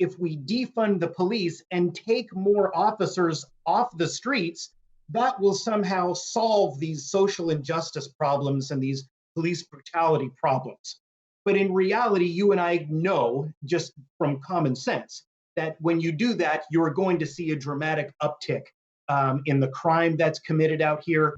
if we defund the police and take more officers off the streets, that will somehow solve these social injustice problems and these police brutality problems. But in reality, you and I know just from common sense that when you do that, you're going to see a dramatic uptick in the crime that's committed out here.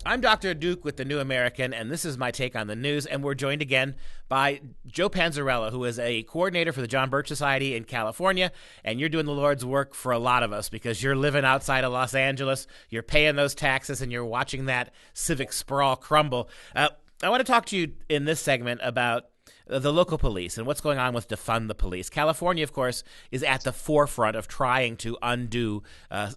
I'm Dr. Duke with The New American, and this is my take on the news. And we're joined again by Joe Panzarello, who is a coordinator for the John Birch Society in California. And you're doing the Lord's work for a lot of us because you're living outside of Los Angeles, you're paying those taxes, and you're watching that civic sprawl crumble. I want to talk to you in this segment about the local police and what's going on with Defund the Police. California, of course, is at the forefront of trying to undo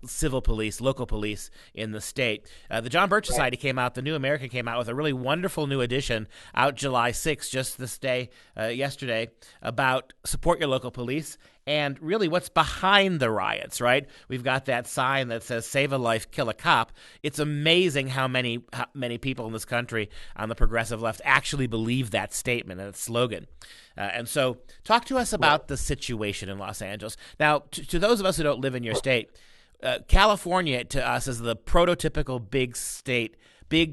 civil police, local police in the state. The John Birch Society came out, the New American came out with a really wonderful new edition out July 6th, just this day, yesterday, about support your local police and really what's behind the riots, right? We've got that sign that says save a life, kill a cop. It's amazing how many people in this country on the progressive left actually believe that statement and its slogan. And so talk to us about the situation in Los Angeles. Now, to those of us who don't live in your state, California to us is the prototypical big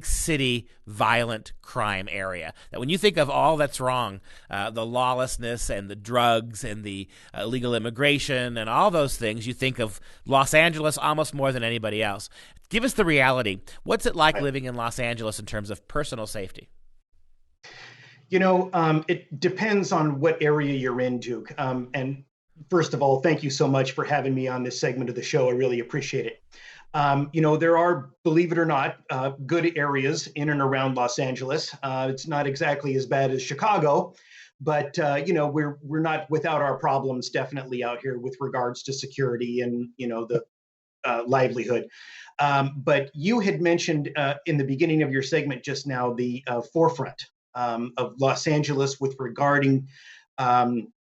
city violent crime area. That when you think of all that's wrong, the lawlessness and the drugs and the illegal immigration and all those things, you think of Los Angeles almost more than anybody else. Give us the reality. What's it like living in Los Angeles in terms of personal safety? You know, it depends on what area you're in, Duke. And first of all, thank you so much for having me on this segment of the show. I really appreciate it. There are, believe it or not, good areas in and around Los Angeles. It's not exactly as bad as Chicago, but we're not without our problems definitely out here with regards to security and the livelihood. But you had mentioned in the beginning of your segment just now the forefront of Los Angeles with regarding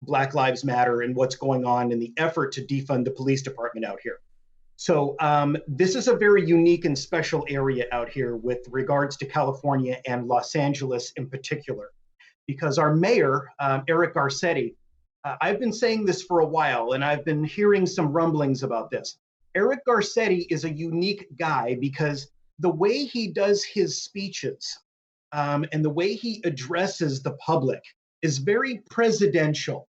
Black Lives Matter and what's going on in the effort to defund the police department out here. So this is a very unique and special area out here with regards to California and Los Angeles in particular, because our mayor, Eric Garcetti, I've been saying this for a while, and I've been hearing some rumblings about this. Eric Garcetti is a unique guy because the way he does his speeches and the way he addresses the public is very presidential.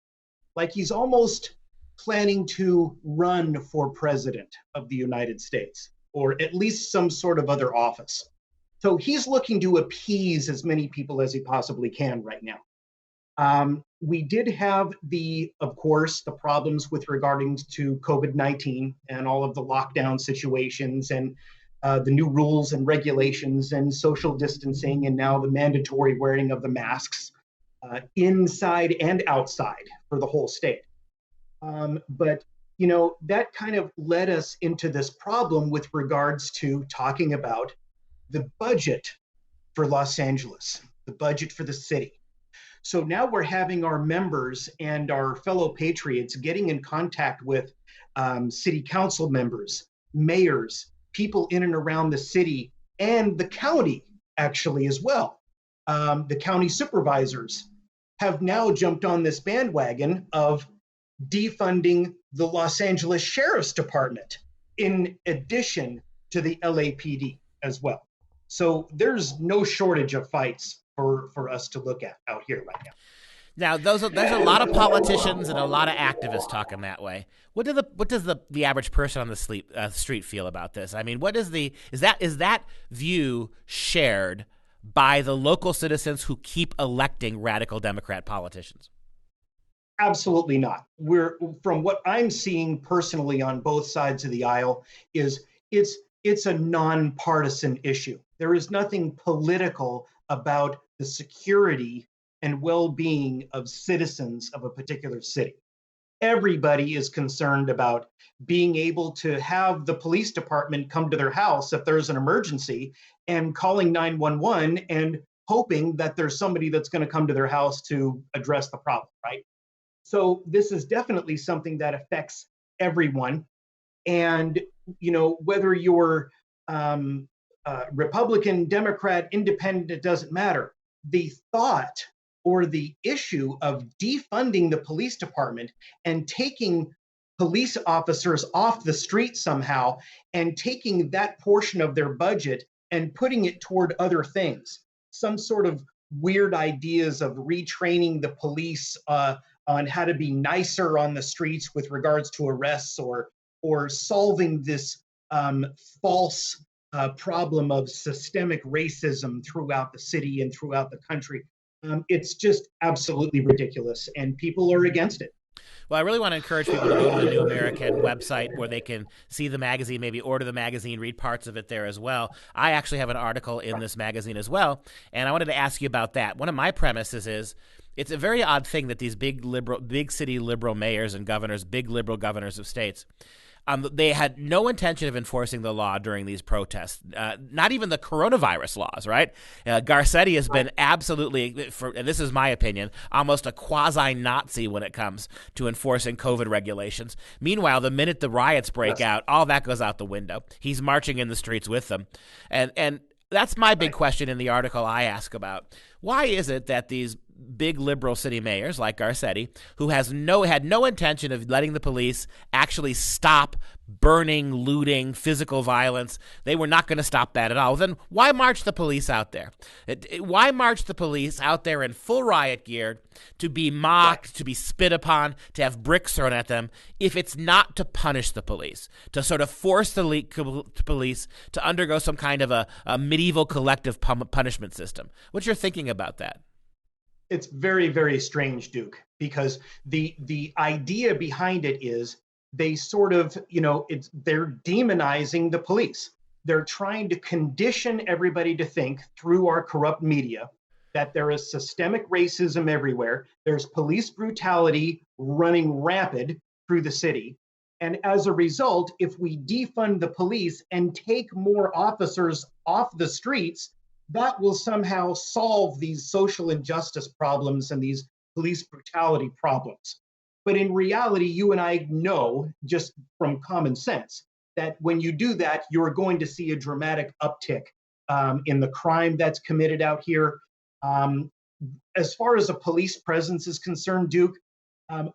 Like he's almost planning to run for president of the United States, or at least some sort of other office. So he's looking to appease as many people as he possibly can right now. We did have of course, the problems with regarding to COVID-19 and all of the lockdown situations and the new rules and regulations and social distancing, and now the mandatory wearing of the masks inside and outside for the whole state. But that kind of led us into this problem with regards to talking about the budget for Los Angeles, the budget for the city. So now we're having our members and our fellow patriots getting in contact with city council members, mayors, people in and around the city, and the county actually as well. The county supervisors have now jumped on this bandwagon of defunding the Los Angeles Sheriff's Department in addition to the LAPD as well. So there's no shortage of fights for us to look at out here right now. Now, there's a lot of politicians and a lot of activists talking that way. What does the average person on the street feel about this? I mean, is that view shared by the local citizens who keep electing radical Democrat politicians? Absolutely not. From what I'm seeing personally on both sides of the aisle is it's a nonpartisan issue. There is nothing political about the security and well-being of citizens of a particular city. Everybody is concerned about being able to have the police department come to their house if there's an emergency and calling 911 and hoping that there's somebody that's going to come to their house to address the problem, right? So this is definitely something that affects everyone. And, whether you're Republican, Democrat, Independent, it doesn't matter. The thought or the issue of defunding the police department and taking police officers off the street somehow and taking that portion of their budget and putting it toward other things, some sort of weird ideas of retraining the police on how to be nicer on the streets with regards to arrests, or solving this false problem of systemic racism throughout the city and throughout the country. It's just absolutely ridiculous, and people are against it. Well, I really want to encourage people to go to the New American website where they can see the magazine, maybe order the magazine, read parts of it there as well. I actually have an article in this magazine as well, and I wanted to ask you about that. One of my premises is it's a very odd thing that these big city liberal mayors and governors, big liberal governors of states, they had no intention of enforcing the law during these protests, not even the coronavirus laws, right? Garcetti has been absolutely, and this is my opinion, almost a quasi-Nazi when it comes to enforcing COVID regulations. Meanwhile, the minute the riots break out, all that goes out the window. He's marching in the streets with them. And that's my big question in the article I ask about. Why is it that these big liberal city mayors like Garcetti, who had no intention of letting the police actually stop burning, looting, physical violence, they were not going to stop that at all. Then why march the police out there? Why march the police out there in full riot gear to be mocked, to be spit upon, to have bricks thrown at them, if it's not to punish the police, to sort of force the police to undergo some kind of a medieval collective punishment system? What's your thinking about that? It's very, very strange, Duke, because the idea behind it is they sort of, they're demonizing the police. They're trying to condition everybody to think through our corrupt media that there is systemic racism everywhere. There's police brutality running rampant through the city. And as a result, if we defund the police and take more officers off the streets, that will somehow solve these social injustice problems and these police brutality problems. But in reality, you and I know, just from common sense, that when you do that, you're going to see a dramatic uptick in the crime that's committed out here. As far as a police presence is concerned, Duke,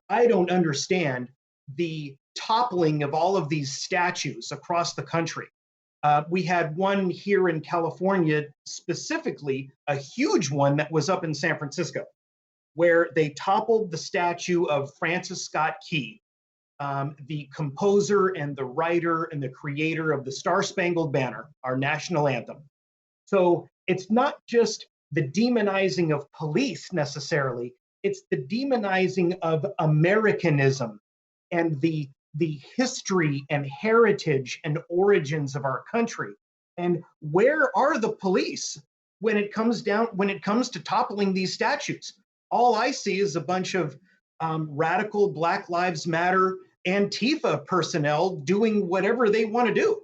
I don't understand the toppling of all of these statues across the country. We had one here in California, specifically a huge one that was up in San Francisco, where they toppled the statue of Francis Scott Key, the composer and the writer and the creator of the Star-Spangled Banner, our national anthem. So it's not just the demonizing of police necessarily, it's the demonizing of Americanism and the history and heritage and origins of our country. And where are the police when it comes to toppling these statues? All I see is a bunch of radical Black Lives Matter Antifa personnel doing whatever they want to do.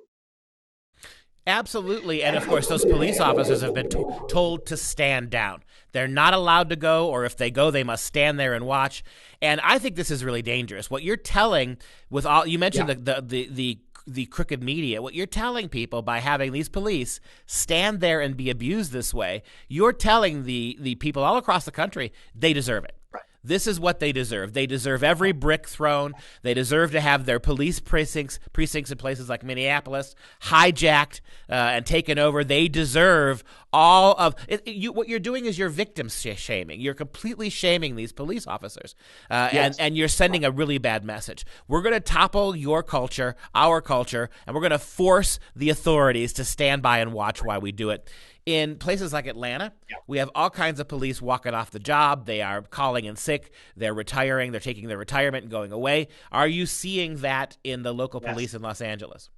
Absolutely. And of course, those police officers have been told to stand down. They're not allowed to go, or if they go, they must stand there and watch. And I think this is really dangerous. What you're telling with all, you mentioned the crooked media, what you're telling people by having these police stand there and be abused this way, you're telling the people all across the country they deserve it. Right. This is what they deserve. They deserve every brick thrown. They deserve to have their police precincts in places like Minneapolis hijacked and taken over. They deserve all of it. What you're doing is you're victim shaming. You're completely shaming these police officers, Yes. and you're sending a really bad message. We're going to topple your culture, our culture, and we're going to force the authorities to stand by and watch while we do it. In places like Atlanta, we have all kinds of police walking off the job. They are calling in sick. They're retiring. They're taking their retirement and going away. Are you seeing that in the local police in Los Angeles?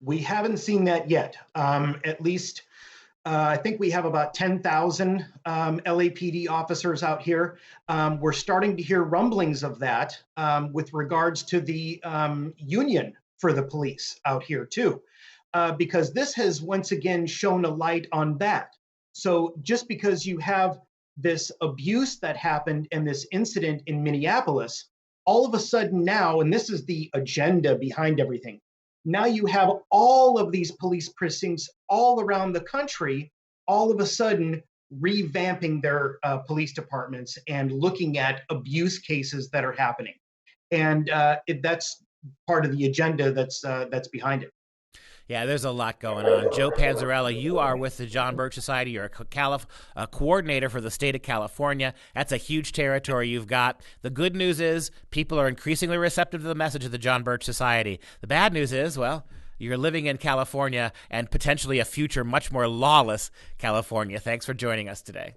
We haven't seen that yet. At least I think we have about 10,000 LAPD officers out here. We're starting to hear rumblings of that with regards to the union for the police out here too. Because this has once again shown a light on that. So just because you have this abuse that happened and this incident in Minneapolis, all of a sudden now, and this is the agenda behind everything, now you have all of these police precincts all around the country all of a sudden revamping their police departments and looking at abuse cases that are happening. And that's part of the agenda that's behind it. Yeah, there's a lot going on. Joe Panzarello, you are with the John Birch Society. You're a coordinator for the state of California. That's a huge territory you've got. The good news is people are increasingly receptive to the message of the John Birch Society. The bad news is, well, you're living in California and potentially a future much more lawless California. Thanks for joining us today.